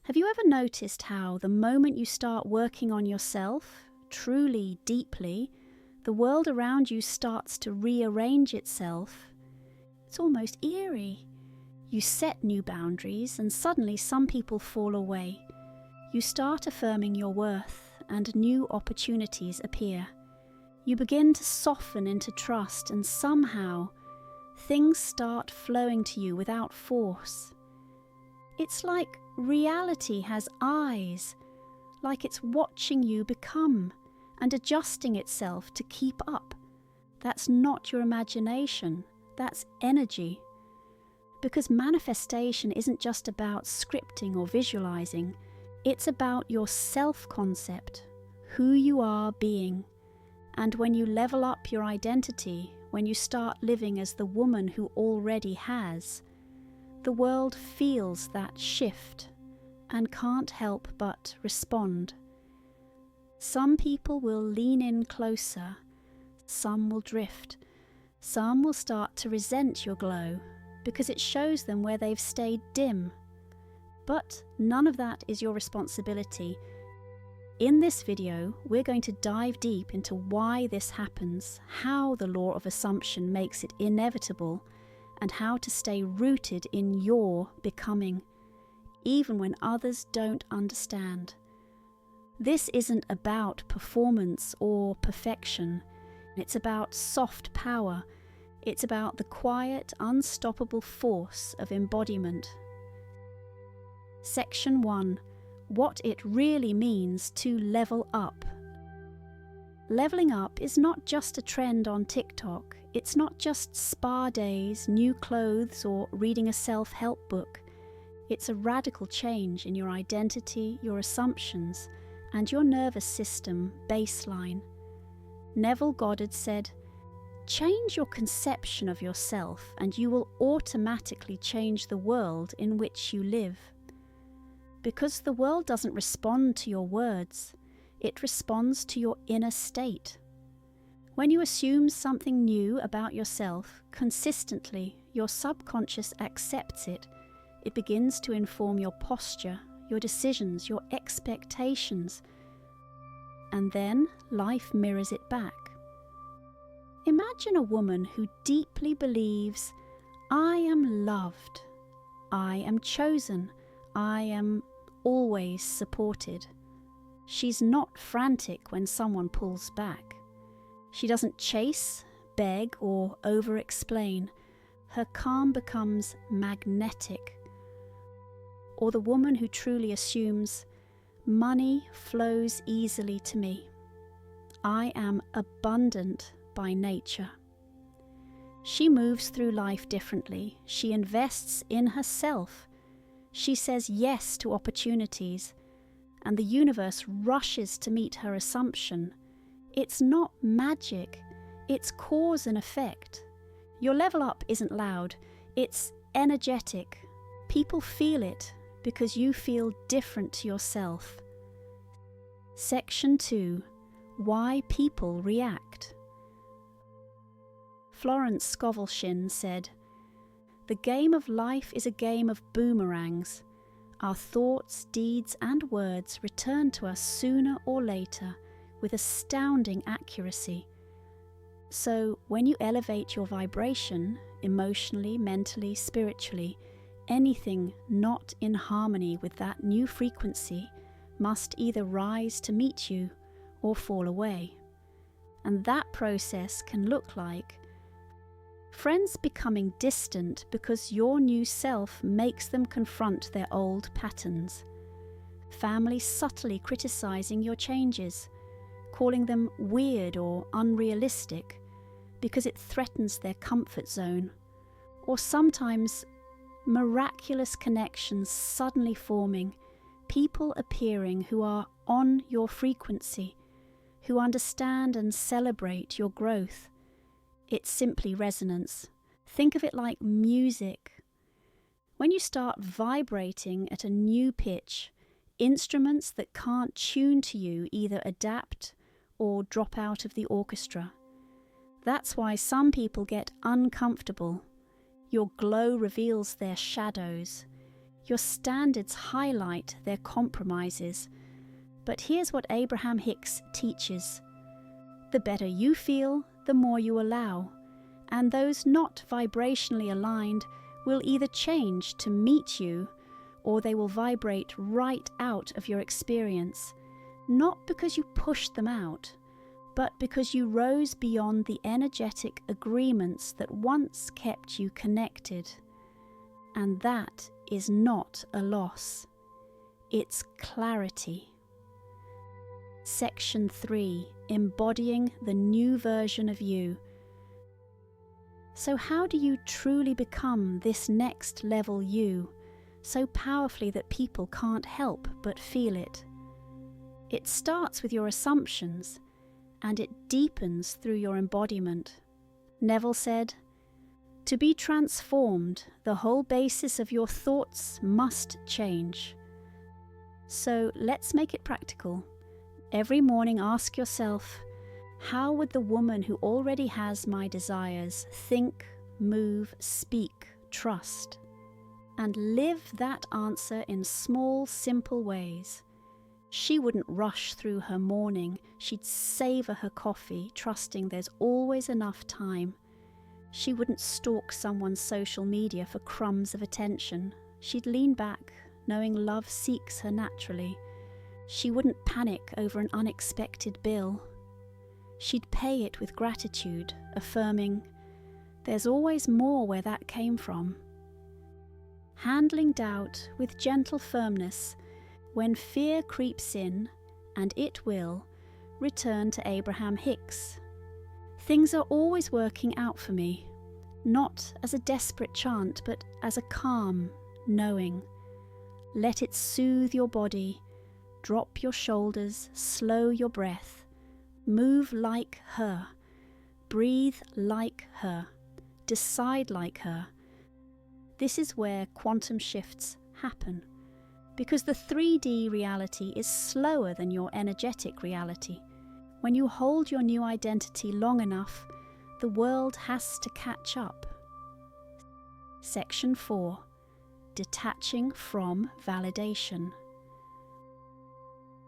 Have you ever noticed how the moment you start working on yourself, truly, deeply, the world around you starts to rearrange itself? It's almost eerie. You set new boundaries and suddenly some people fall away. You start affirming your worth and new opportunities appear. You begin to soften into trust and somehow things start flowing to you without force. It's like reality has eyes, like it's watching you become and adjusting itself to keep up. That's not your imagination, that's energy. Because manifestation isn't just about scripting or visualizing, it's about your self-concept, who you are being. And when you level up your identity, when you start living as the woman who already has, the world feels that shift and can't help but respond. Some people will lean in closer, some will drift, some will start to resent your glow because it shows them where they've stayed dim. But none of that is your responsibility. In this video, we're going to dive deep into why this happens, how the law of assumption makes it inevitable, and how to stay rooted in your becoming, even when others don't understand. This isn't about performance or perfection. It's about soft power. It's about the quiet, unstoppable force of embodiment. Section 1. What it really means to level up. Leveling up is not just a trend on TikTok. It's not just spa days, new clothes, or reading a self-help book. It's a radical change in your identity, your assumptions, and your nervous system baseline. Neville Goddard said, "Change your conception of yourself and you will automatically change the world in which you live." Because the world doesn't respond to your words, it responds to your inner state. When you assume something new about yourself consistently, your subconscious accepts it. It begins to inform your posture, your decisions, your expectations. And then life mirrors it back. Imagine a woman who deeply believes, "I am loved, I am chosen, I am always supported." She's not frantic when someone pulls back. She doesn't chase, beg, or over-explain. Her calm becomes magnetic. Or the woman who truly assumes, "Money flows easily to me. I am abundant by nature." She moves through life differently. She invests in herself. She says yes to opportunities, and the universe rushes to meet her assumption. It's not magic, it's cause and effect. Your level up isn't loud, it's energetic. People feel it because you feel different to yourself. Section 2. Why people react. Florence Scovel said, "The game of life is a game of boomerangs. Our thoughts, deeds, and words return to us sooner or later with astounding accuracy. So when you elevate your vibration, emotionally, mentally, spiritually, anything not in harmony with that new frequency must either rise to meet you or fall away. And that process can look like friends becoming distant because your new self makes them confront their old patterns. Family subtly criticizing your changes, calling them weird or unrealistic because it threatens their comfort zone. Or sometimes miraculous connections suddenly forming, people appearing who are on your frequency, who understand and celebrate your growth. It's simply resonance. Think of it like music. When you start vibrating at a new pitch, instruments that can't tune to you either adapt or drop out of the orchestra. That's why some people get uncomfortable. Your glow reveals their shadows. Your standards highlight their compromises. But here's what Abraham Hicks teaches. The better you feel, the more you allow, and those not vibrationally aligned will either change to meet you, or they will vibrate right out of your experience, not because you pushed them out, but because you rose beyond the energetic agreements that once kept you connected. And that is not a loss. It's clarity. Section 3, Embodying the New Version of You. So how do you truly become this next level you, so powerfully that people can't help but feel it? It starts with your assumptions, and it deepens through your embodiment. Neville said, "To be transformed, the whole basis of your thoughts must change." So let's make it practical. Every morning ask yourself, how would the woman who already has my desires think, move, speak, trust? And live that answer in small, simple ways. She wouldn't rush through her morning. She'd savor her coffee, trusting there's always enough time. She wouldn't stalk someone's social media for crumbs of attention. She'd lean back, knowing love seeks her naturally. She wouldn't panic over an unexpected bill. She'd pay it with gratitude, affirming, "There's always more where that came from." Handling doubt with gentle firmness, when fear creeps in, and it will, return to Abraham Hicks. Things are always working out for me, not as a desperate chant, but as a calm knowing. Let it soothe your body, drop your shoulders, slow your breath, move like her, breathe like her, decide like her. This is where quantum shifts happen, because the 3D reality is slower than your energetic reality. When you hold your new identity long enough, the world has to catch up. Section 4. Detaching from validation.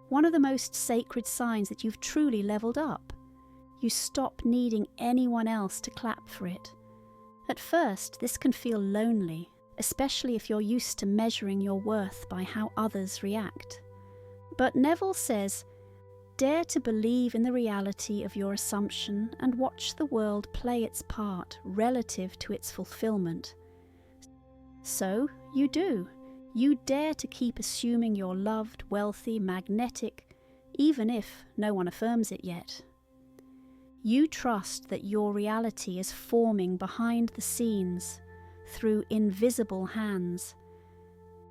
One of the most sacred signs that you've truly leveled up. You stop needing anyone else to clap for it. At first, this can feel lonely, especially if you're used to measuring your worth by how others react. But Neville says, dare to believe in the reality of your assumption and watch the world play its part relative to its fulfillment. So you do. You dare to keep assuming you're loved, wealthy, magnetic, even if no one affirms it yet. You trust that your reality is forming behind the scenes, through invisible hands.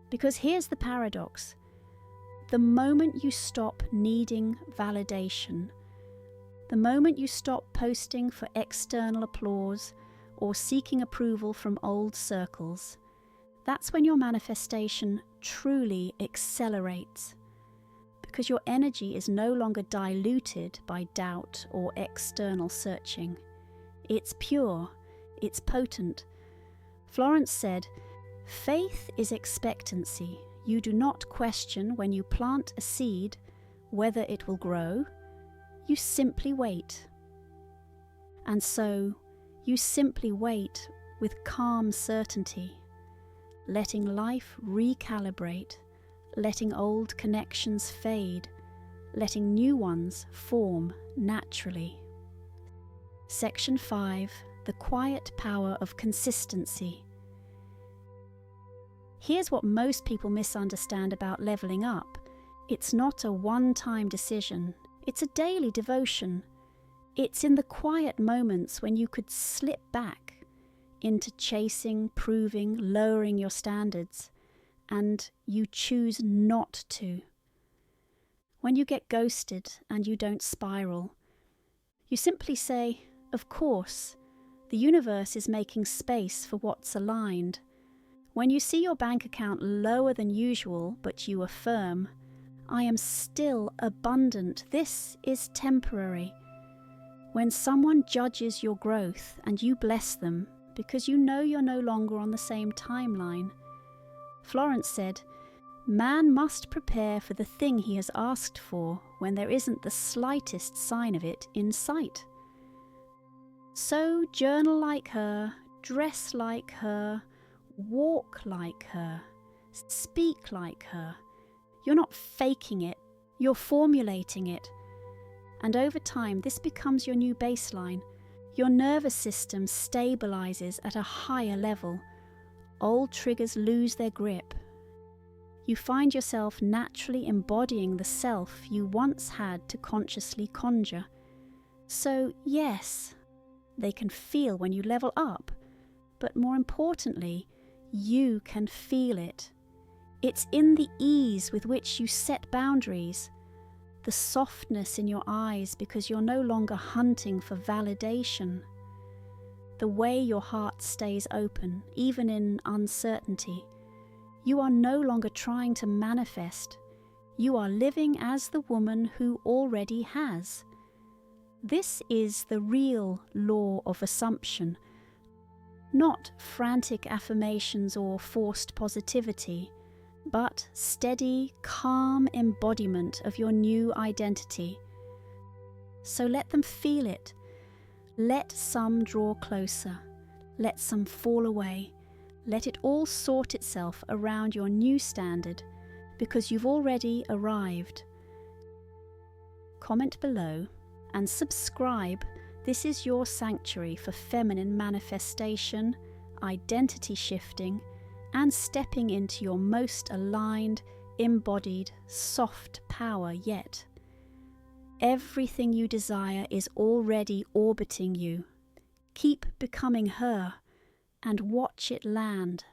Because here's the paradox. The moment you stop needing validation, the moment you stop posting for external applause or seeking approval from old circles, that's when your manifestation truly accelerates, because your energy is no longer diluted by doubt or external searching. It's pure, it's potent. Florence said, "Faith is expectancy. You do not question when you plant a seed whether it will grow. You simply wait." And so, you simply wait with calm certainty, letting life recalibrate, letting old connections fade, letting new ones form naturally. Section 5. The quiet power of consistency. Here's what most people misunderstand about leveling up. It's not a one-time decision. It's a daily devotion. It's in the quiet moments when you could slip back into chasing, proving, lowering your standards, and you choose not to. When you get ghosted and you don't spiral, you simply say, of course, the universe is making space for what's aligned. When you see your bank account lower than usual, but you affirm, I am still abundant, this is temporary. When someone judges your growth and you bless them, because you know you're no longer on the same timeline, Florence said, "Man must prepare for the thing he has asked for when there isn't the slightest sign of it in sight." So journal like her, dress like her, walk like her, speak like her. You're not faking it, you're formulating it. And over time, this becomes your new baseline. Your nervous system stabilizes at a higher level. Old triggers lose their grip. You find yourself naturally embodying the self you once had to consciously conjure. So yes, they can feel when you level up, but more importantly, you can feel it. It's in the ease with which you set boundaries, the softness in your eyes because you're no longer hunting for validation, the way your heart stays open, even in uncertainty. You are no longer trying to manifest. You are living as the woman who already has. This is the real law of assumption, not frantic affirmations or forced positivity, but steady, calm embodiment of your new identity. So let them feel it. Let some draw closer. Let some fall away. Let it all sort itself around your new standard, because you've already arrived. Comment below and subscribe. This is your sanctuary for feminine manifestation, identity shifting, and stepping into your most aligned, embodied, soft power yet. Everything you desire is already orbiting you. Keep becoming her and watch it land.